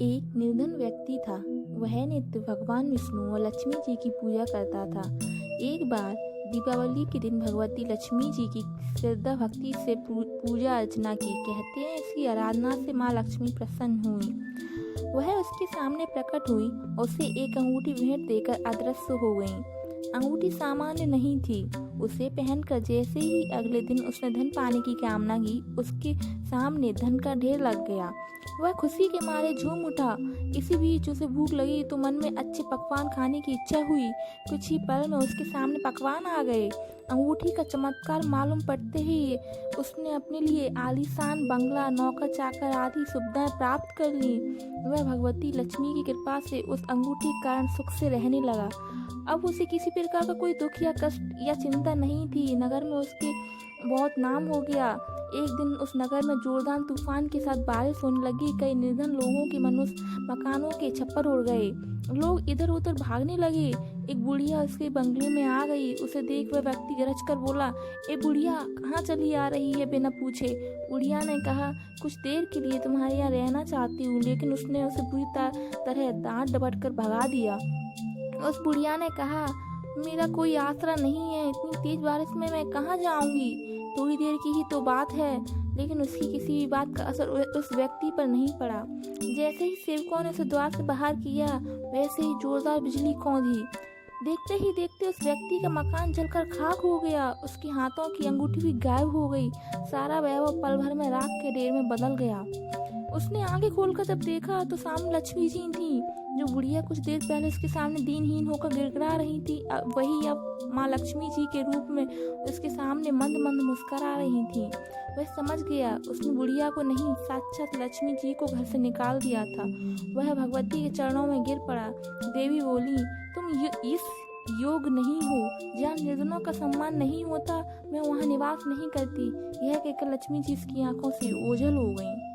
एक निर्धन व्यक्ति था। वह नित्य भगवान विष्णु और लक्ष्मी जी की पूजा करता था। एक बार दीपावली के दिन भगवती लक्ष्मी जी की श्रद्धा भक्ति से पूजा अर्चना की। कहते हैं इसकी आराधना से माँ लक्ष्मी प्रसन्न हुई। वह उसके सामने प्रकट हुई और उसे एक अंगूठी भेंट देकर अदृश्य हो गई। अंगूठी सामान्य नहीं थी। उसे पहनकर जैसे ही अगले दिन उसने धन पाने की कामना की, उसके सामने धन का ढेर लग गया। वह खुशी के मारे झूम उठा। इसी बीच उसे भूख लगी तो मन में अच्छे पकवान खाने की इच्छा हुई। कुछ ही पल में उसके सामने पकवान आ गए। अंगूठी का चमत्कार मालूम पड़ते ही उसने अपने लिए आलीशान बंगला, नौकर चाकर आदि सुविधाएं प्राप्त कर ली। वह भगवती लक्ष्मी की कृपा से उस अंगूठी के कारण सुख से रहने लगा। अब उसे किसी प्रकार का कोई दुख या कष्ट या चिंता नहीं थी। नगर में उसके बहुत नाम हो गया। एक दिन उस नगर में जोरदार तूफान के साथ बारिश होने लगी। कई निर्धन लोगों के मकानों के छप्पर उड़ गए। लोग इधर उधर भागने लगे। एक बुढ़िया उसके बंगले में आ गई। उसे देख वह व्यक्ति गरज कर बोला, ए बुढ़िया, कहाँ चली आ रही है बिना पूछे। बुढ़िया ने कहा, कुछ देर के लिए तुम्हारे यहाँ रहना चाहती हूँ। लेकिन उसने उसे बुरी तरह डांट डपट कर भगा दिया। उस बुढ़िया ने कहा, मेरा कोई आसरा नहीं है। इतनी तेज बारिश में मैं कहाँ जाऊंगी। थोड़ी देर की ही तो बात है। लेकिन उसकी किसी भी बात का असर उस व्यक्ति पर नहीं पड़ा। जैसे ही सेवकों ने उसे द्वार से बाहर किया, वैसे ही जोरदार बिजली कौंधी। देखते ही देखते उस व्यक्ति का मकान जलकर खाक हो गया। उसके हाथों की अंगूठी भी गायब हो गई। सारा वैभव पल भर में राख के ढेर में बदल गया। उसने आंखें खोलकर जब देखा तो सामने लक्ष्मी जी थी। जो बुढ़िया कुछ देर पहले उसके सामने दीनहीन होकर गिड़गिड़ा रही थी, वही अब माँ लक्ष्मी जी के रूप में उसके सामने मंद मंद मुस्कुरा रही थी। वह समझ गया उसने बुढ़िया को नहीं, साक्षात लक्ष्मी जी को घर से निकाल दिया था। वह भगवती के चरणों में गिर पड़ा। देवी बोली, तुम इस योग नहीं हो। जहाँ निर्धनों का सम्मान नहीं होता, मैं वहाँ निवास नहीं करती। यह कहकर लक्ष्मी जी इसकी आंखों से ओझल हो गई।